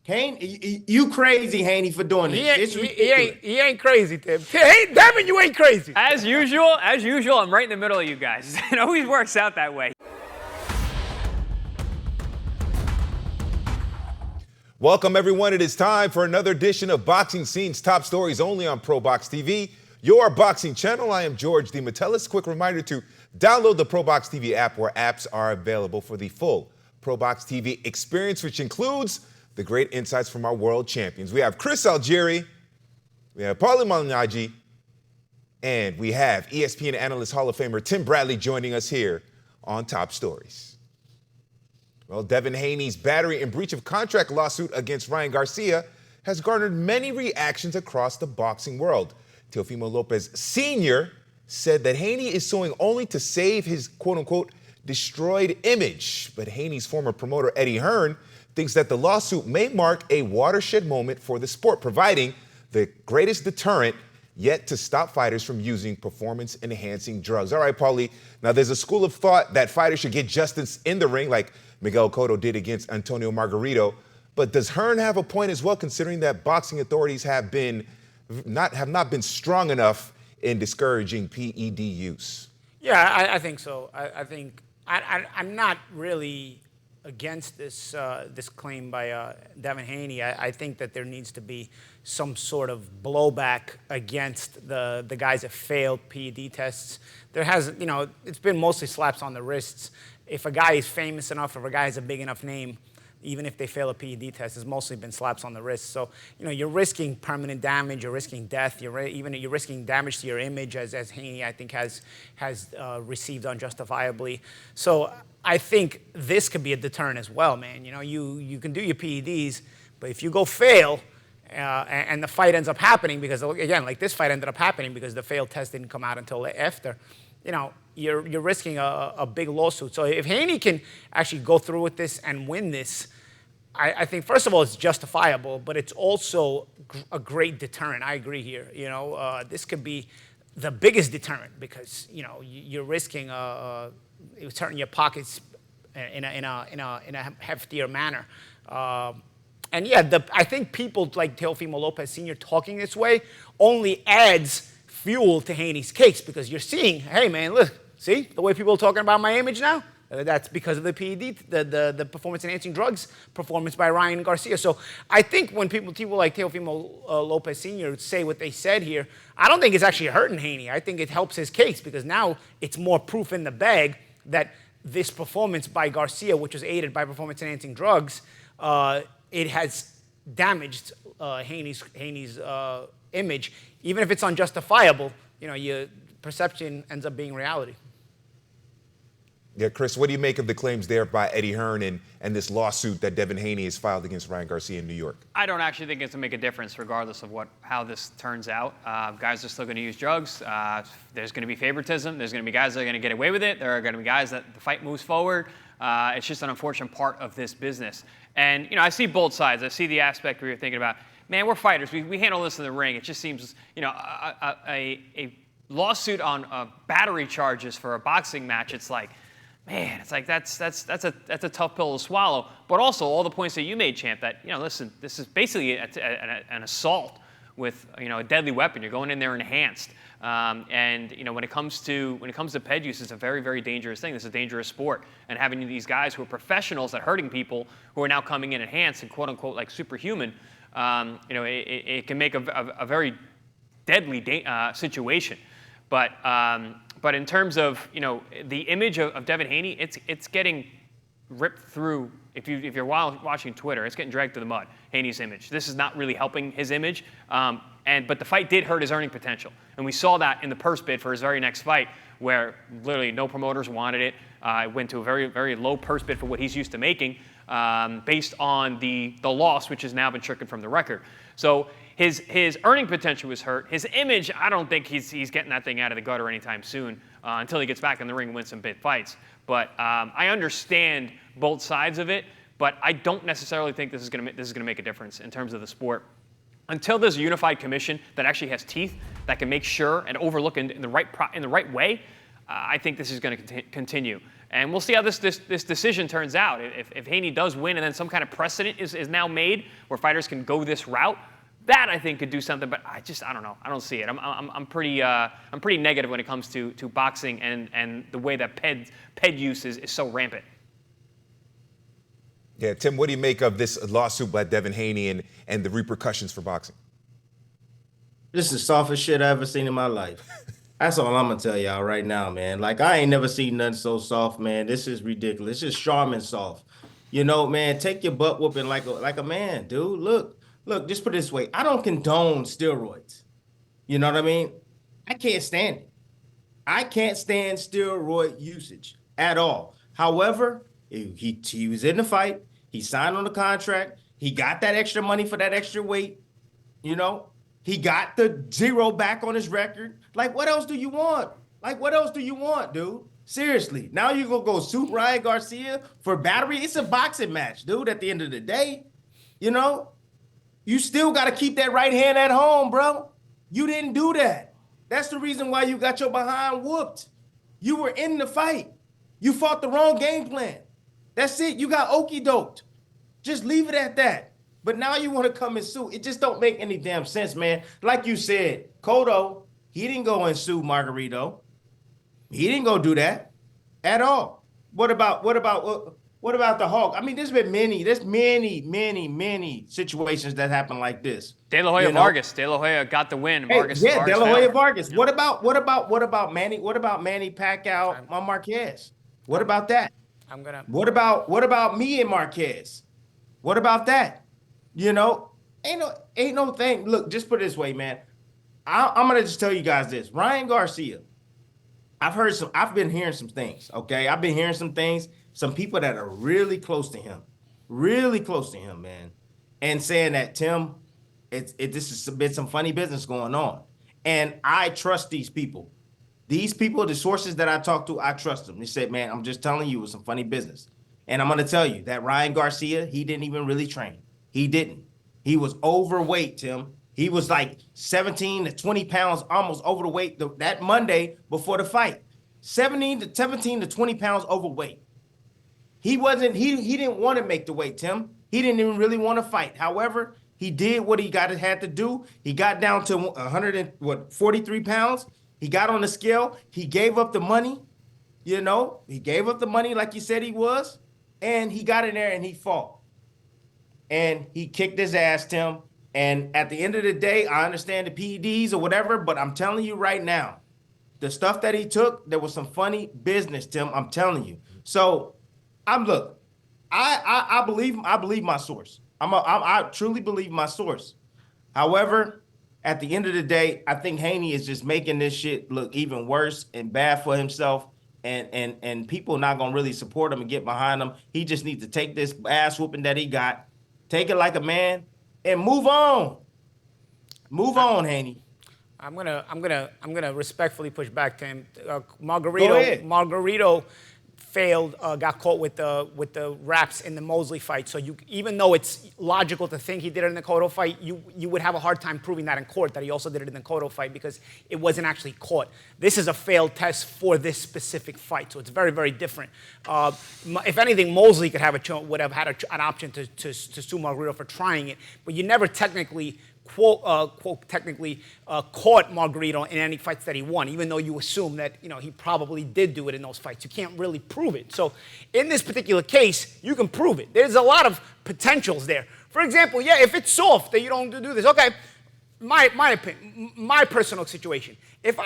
Kane, you crazy, Haney, for doing He this. ain't, It's he, ridiculous. he ain't crazy, Tim. Hey, Devin, you ain't crazy. As usual, I'm right in the middle of you guys. It always works out that way. Welcome, everyone. It is time for another edition of Boxing Scene's Top Stories only on ProBox TV, your boxing channel. I am George DeMatteis. Quick reminder to download the ProBox TV app where apps are available for the full ProBox TV experience, which includes the great insights from our world champions. We have Chris Algieri, we have Paulie Malignaggi, and we have ESPN analyst Hall of Famer Tim Bradley joining us here on Top Stories. Well, Devin Haney's battery and breach of contract lawsuit against Ryan Garcia has garnered many reactions across the boxing world. Teofimo Lopez Sr. said that Haney is suing only to save his quote-unquote destroyed image. But Haney's former promoter Eddie Hearn thinks that the lawsuit may mark a watershed moment for the sport, providing the greatest deterrent yet to stop fighters from using performance-enhancing drugs. All right, Paulie, now there's a school of thought that fighters should get justice in the ring like Miguel Cotto did against Antonio Margarito. But does Hearn have a point as well, considering that boxing authorities have not been strong enough in discouraging PED use? Yeah, I think so. I'm not really against this claim by Devin Haney. I think that there needs to be some sort of blowback against the guys that failed PED tests. There has, it's been mostly slaps on the wrists. If a guy is famous enough, if a guy has a big enough name, even if they fail a PED test, it's mostly been slaps on the wrist. So, you're risking permanent damage, you're risking death, you're risking damage to your image, as Haney, I think, has received unjustifiably. So I think this could be a deterrent as well, man. You can do your PEDs, but if you go fail, and the fight ends up happening because, again, like this fight ended up happening because the failed test didn't come out until after, you're risking a big lawsuit. So if Haney can actually go through with this and win this, I think, first of all, it's justifiable, but it's also a great deterrent. I agree here. This could be the biggest deterrent because, you're risking it's hurting your pockets in a heftier manner. And yeah, I think people like Teofimo Lopez Sr. talking this way only adds fuel to Haney's case because you're seeing, hey man, look, see the way people are talking about my image now? That's because of the PED, the performance-enhancing drugs performance by Ryan Garcia. So I think when people like Teofimo Lopez Sr. say what they said here, I don't think it's actually hurting Haney. I think it helps his case because now it's more proof in the bag that this performance by Garcia, which was aided by performance-enhancing drugs, it has damaged Haney's image. Even if it's unjustifiable, your perception ends up being reality. Yeah, Chris, what do you make of the claims there by Eddie Hearn and this lawsuit that Devin Haney has filed against Ryan Garcia in New York? I don't actually think it's going to make a difference regardless of how this turns out. Guys are still going to use drugs. There's going to be favoritism. There's going to be guys that are going to get away with it. There are going to be guys that the fight moves forward. It's just an unfortunate part of this business. And, I see both sides. I see the aspect where you're thinking about, man, we're fighters. We handle this in the ring. It just seems, a lawsuit on battery charges for a boxing match, it's like, man, it's like that's a tough pill to swallow. But also all the points that you made, champ, that listen, this is basically an assault with a deadly weapon. You're going in there enhanced, and when it comes to ped use, it's a very, very dangerous thing. This is a dangerous sport, and having these guys who are professionals at hurting people who are now coming in enhanced and quote unquote like superhuman, it can make a very deadly situation. But in terms of the image of Devin Haney, it's getting ripped through. If you're watching Twitter, it's getting dragged through the mud. Haney's image. This is not really helping his image. But the fight did hurt his earning potential, and we saw that in the purse bid for his very next fight, where literally no promoters wanted it. It went to a very, very low purse bid for what he's used to making, based on the loss, which has now been stricken from the record. So his earning potential was hurt. His image, I don't think he's getting that thing out of the gutter anytime soon, until he gets back in the ring and wins some big fights. But I understand both sides of it, but I don't necessarily think this is going to make a difference in terms of the sport. Until there's a unified commission that actually has teeth that can make sure and overlook in the right way, I think this is going to continue. And we'll see how this decision turns out. If Haney does win and then some kind of precedent is now made where fighters can go this route, that I think could do something. But I don't know. I don't see it. I'm pretty negative when it comes to boxing and the way that ped use is so rampant. Yeah, Tim, what do you make of this lawsuit by Devin Haney and the repercussions for boxing? This is the softest shit I ever seen in my life. That's all I'm gonna tell y'all right now, man. Like, I ain't never seen nothing so soft, man. This is ridiculous. This is Charmin soft. You know, man, take your butt whooping like a man, dude. Look, just put it this way. I don't condone steroids. You know what I mean? I can't stand it. I can't stand steroid usage at all. However, he was in the fight. He signed on the contract. He got that extra money for that extra weight. You know, he got the 0 back on his record. Like, what else do you want? Like, what else do you want, dude? Seriously. Now you gonna go sue Ryan Garcia for battery? It's a boxing match, dude, at the end of the day. You know, you still got to keep that right hand at home, bro. You didn't do that. That's the reason why you got your behind whooped. You were in the fight. You fought the wrong game plan. That's it. You got okey-doked. Just leave it at that. But now you want to come and sue. It just don't make any damn sense, man. Like you said, Cotto, he didn't go and sue Margarito. He didn't go do that at all. What about the Hawk? I mean, there's many situations that happen like this. De La Hoya Vargas. De La Hoya got the win. Vargas. De La Hoya Vargas. Yeah. What about Manny Pacquiao on Marquez? What about that? What about me and Marquez? What about that? You know, ain't no thing. Look, just put it this way, man. I'm gonna just tell you guys this. Ryan Garcia. I've been hearing some things. Okay, I've been hearing some things. Some people that are really close to him, man, and saying that, Tim, this has been some funny business going on, and I trust these people. These people, the sources that I talked to, I trust them. They said, man, I'm just telling you, it was some funny business. And I'm going to tell you that Ryan Garcia, he didn't even really train. He didn't. He was overweight, Tim. He was like 17 to 20 pounds almost over the weight that Monday before the fight. 17 to 20 pounds overweight. He didn't want to make the weight, Tim. He didn't even really want to fight. However, he did what he had to do. He got down to 43 pounds. He got on the scale. He gave up the money. You know, he gave up the money like he said he was. And he got in there and he fought. And he kicked his ass, Tim. And at the end of the day, I understand the PEDs or whatever, but I'm telling you right now, the stuff that he took, there was some funny business, Tim. I'm telling you. So, I believe my source. I truly believe my source. However, at the end of the day, I think Haney is just making this shit look even worse and bad for himself. And people not gonna really support him and get behind him. He just needs to take this ass whooping that he got, take it like a man, and move on. Move on, Haney. I'm gonna respectfully push back to him. Margarito failed, got caught with the wraps in the Mosley fight. So even though it's logical to think he did it in the Cotto fight, you would have a hard time proving that in court that he also did it in the Cotto fight because it wasn't actually caught. This is a failed test for this specific fight, so it's very, very different. If anything, Mosley would have had an option to sue Margarito for trying it, but you never technically caught Margarito in any fights that he won, even though you assume that he probably did do it in those fights. You can't really prove it. So in this particular case, you can prove it. There's a lot of potentials there. For example, if it's soft that you don't do this, okay. My opinion, my personal situation. If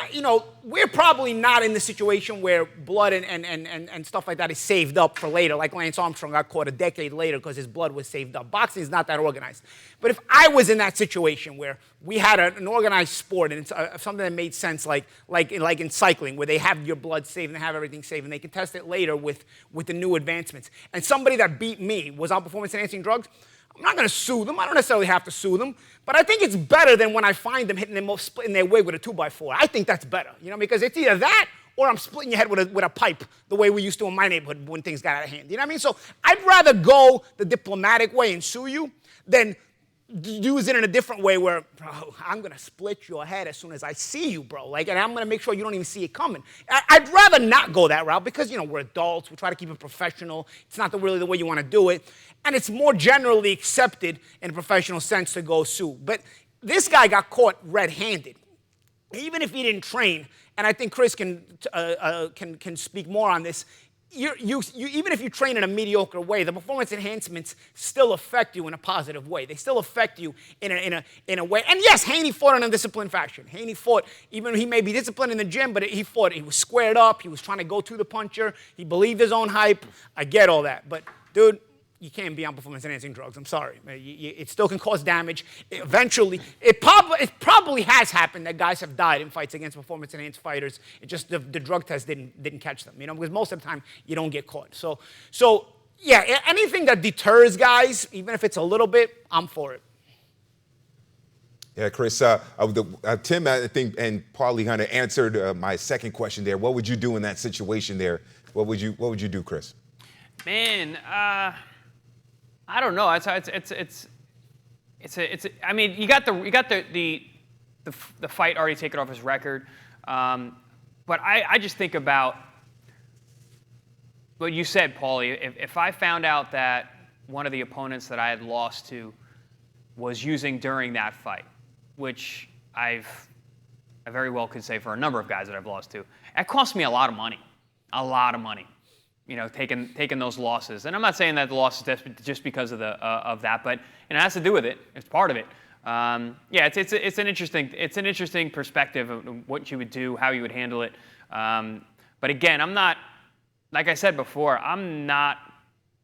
we're probably not in the situation where blood and stuff like that is saved up for later, like Lance Armstrong got caught a decade later because his blood was saved up. Boxing is not that organized. But if I was in that situation where we had an organized sport and it's something that made sense, like in cycling, where they have your blood saved and they have everything saved and they can test it later with the new advancements, and somebody that beat me was on performance-enhancing drugs, I'm not going to sue them. I don't necessarily have to sue them. But I think it's better than when I find them hitting them splitting their wig with a 2x4. I think that's better, because it's either that or I'm splitting your head with a pipe the way we used to in my neighborhood when things got out of hand. You know what I mean? So I'd rather go the diplomatic way and sue you than use it in a different way where, bro, I'm going to split your head as soon as I see you, bro. Like, and I'm going to make sure you don't even see it coming. I'd rather not go that route because, you know, we're adults. We try to keep it professional. It's not really the way you want to do it. And it's more generally accepted in a professional sense to go sue. But this guy got caught red-handed. Even if he didn't train, and I think Chris can speak more on this, even if you train in a mediocre way, the performance enhancements still affect you in a positive way. They still affect you in a way. And yes, Haney fought in a disciplined fashion. Haney fought, even though he may be disciplined in the gym, but he fought. He was squared up. He was trying to go to the puncher. He believed his own hype. I get all that. But, dude, you can't be on performance-enhancing drugs. I'm sorry. It still can cause damage. Eventually, it probably has happened that guys have died in fights against performance-enhanced fighters. It just the drug test didn't catch them, you know, because most of the time you don't get caught. So yeah, anything that deters guys, even if it's a little bit, I'm for it. Yeah, Chris, Tim, I think, and Paulie kind of answered my second question there. What would you do in that situation there? What would you do, Chris? Man, I don't know. I mean, you got the fight already taken off his record, but I just think about what you said, Paulie. If I found out that one of the opponents that I had lost to was using during that fight, which I very well could say for a number of guys that I've lost to, that cost me a lot of money. You know, taking those losses, and I'm not saying that the loss is just because of that, but it has to do with it. It's part of it. Yeah, it's an interesting perspective of what you would do, how you would handle it. But again, I'm not, like I said before, I'm not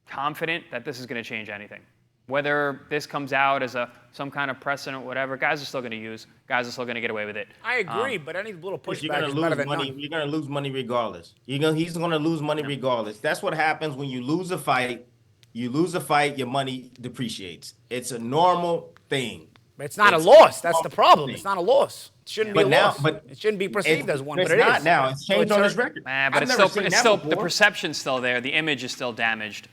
confident that this is going to change anything. Whether this comes out as some kind of precedent, whatever, guys are still going to use. Guys are still going to get away with it. I agree, but any little pushback you're is better than money. none. You're going to lose money regardless. He's going to lose money regardless. That's what happens when you lose a fight. You lose a fight, your money depreciates. It's a normal thing. But it's not a loss. That's the problem. It's not a loss. It shouldn't be a loss. But it shouldn't be perceived as one, but it it's not is. now. It's changed on his record. But it's still the perception's still there. The image is still damaged.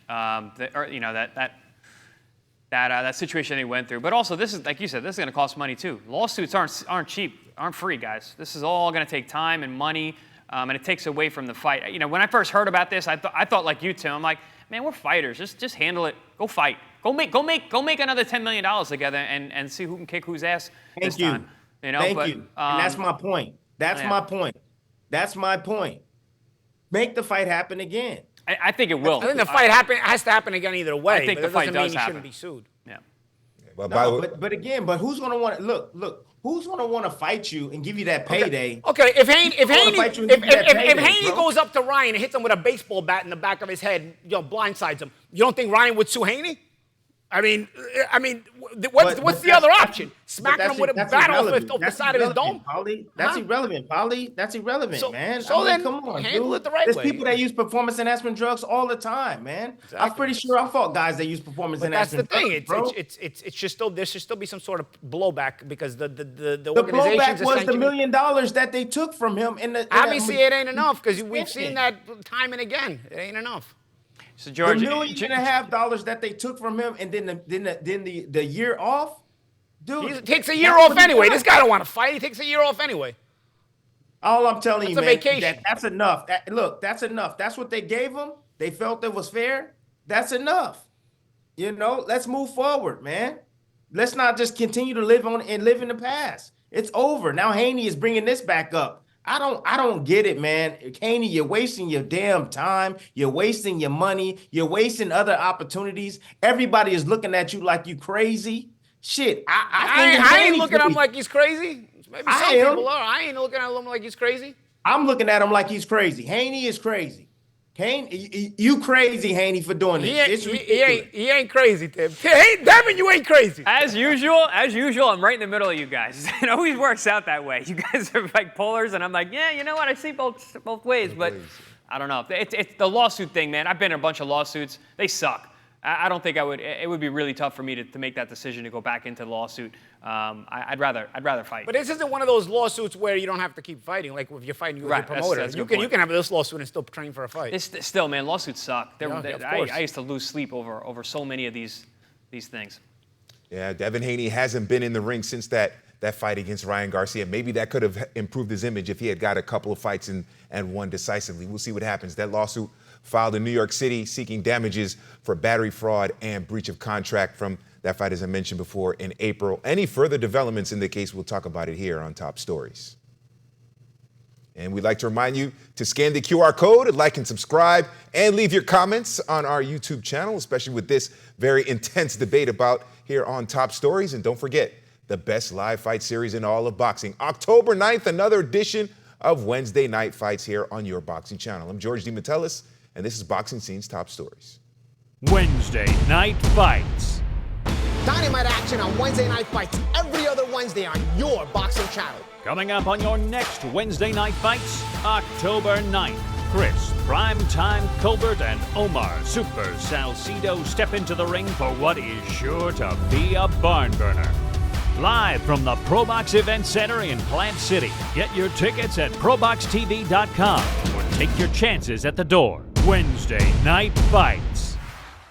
That situation he went through. But also, this is, like you said, this is going to cost money too. Lawsuits aren't cheap, aren't free, guys. This is all going to take time and money, and it takes away from the fight. You know, when I first heard about this, I thought like you, Tim. I'm like, man, we're fighters. Just handle it. Go fight. Go make another $10 million together and see who can kick whose ass this time. You know, Thank you. And that's my point. That's my point. Make the fight happen again. I think it will. I think the fight has to happen again either way. I think but the fight does mean happen. Shouldn't be sued. Yeah. But who's going to want to look? Who's going to want to fight you and give you that payday? Okay, if Haney goes up to Ryan and hits him with a baseball bat in the back of his head, blindsides him, you don't think Ryan would sue Haney? I mean, what's the other option? Smacking him with a bat off the side of his dome? Paulie. That's irrelevant, Paulie. That's irrelevant, man. Then come on, handle it the right way. way. There's people that use performance enhancement drugs all the time, man. Exactly. I'm pretty sure I fought guys that use performance enhancement drugs. That's the thing. It's just still there should still be some sort of blowback because the blowback was the $1 million that they took from him. Obviously, it ain't enough because we've seen that time and again. It ain't enough. So George, the $1.5 million that they took from him, and then the year off, dude. He takes a year off anyway. This guy don't want to fight. He takes a year off anyway. All I'm telling you, man, vacation. That's enough. Look, that's enough. That's what they gave him. They felt it was fair. That's enough. You know, let's move forward, man. Let's not just continue to live in the past. It's over. Now Haney is bringing this back up. I don't get it, man. Haney, you're wasting your damn time. You're wasting your money. You're wasting other opportunities. Everybody is looking at you like you crazy. Shit, I ain't looking at him like he's crazy. Maybe some people are. I ain't looking at him like he's crazy. I'm looking at him like he's crazy. Haney is crazy. You crazy, Haney, for doing this. He ain't crazy, Tim. Hey, Devin, you ain't crazy. As usual, I'm right in the middle of you guys. It always works out that way. You guys are like polars, and I'm like, yeah, you know what? I see both ways, but I don't know. It's the lawsuit thing, man. I've been in a bunch of lawsuits. They suck. I don't think I would. It would be really tough for me to make that decision to go back into the lawsuit. I'd rather fight. But this isn't one of those lawsuits where you don't have to keep fighting. Like if you're fighting with your promoter, you can have this lawsuit and still train for a fight. It's still, man, lawsuits suck. Of course. I used to lose sleep over so many of these things. Yeah, Devin Haney hasn't been in the ring since that fight against Ryan Garcia. Maybe that could have improved his image if he had got a couple of fights and won decisively. We'll see what happens. That lawsuit filed in New York City seeking damages for battery, fraud, and breach of contract from that fight, as I mentioned before, in April. Any further developments in the case, we'll talk about it here on Top Stories. And we'd like to remind you to scan the QR code, like and subscribe, and leave your comments on our YouTube channel, especially with this very intense debate about here on Top Stories. And don't forget, the best live fight series in all of boxing. October 9th, another edition of Wednesday Night Fights here on your boxing channel. I'm George DeMatteis, and this is Boxing Scene's Top Stories. Wednesday Night Fights. Dynamite action on Wednesday Night Fights every other Wednesday on your boxing channel. Coming up on your next Wednesday Night Fights, October 9th. Chris, Primetime Colbert, and Omar Super Salcido step into the ring for what is sure to be a barn burner. Live from the ProBox Event Center in Plant City. Get your tickets at proboxtv.com or take your chances at the door. Wednesday Night Fights.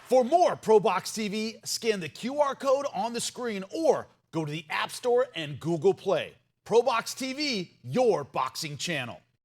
For more ProBox TV, scan the QR code on the screen or go to the App Store and Google Play. ProBox TV, your boxing channel.